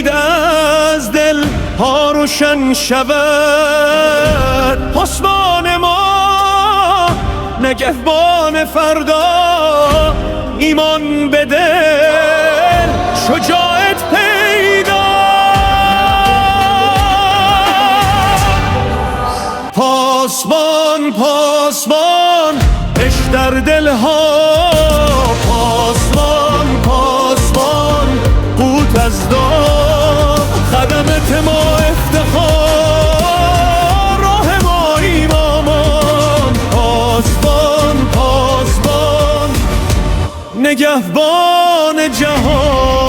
امید از دل ها روشن شود. پاسبان ما نگهبان فردا، ایمان به دل شجاعت پیدا. پاسبان پاسبان عشق در دلها، پاسبان پاسبان قوت از دام. خدمت ما افتخار، راه ما ایمان. پاسبان پاسبان نگهبان جهان.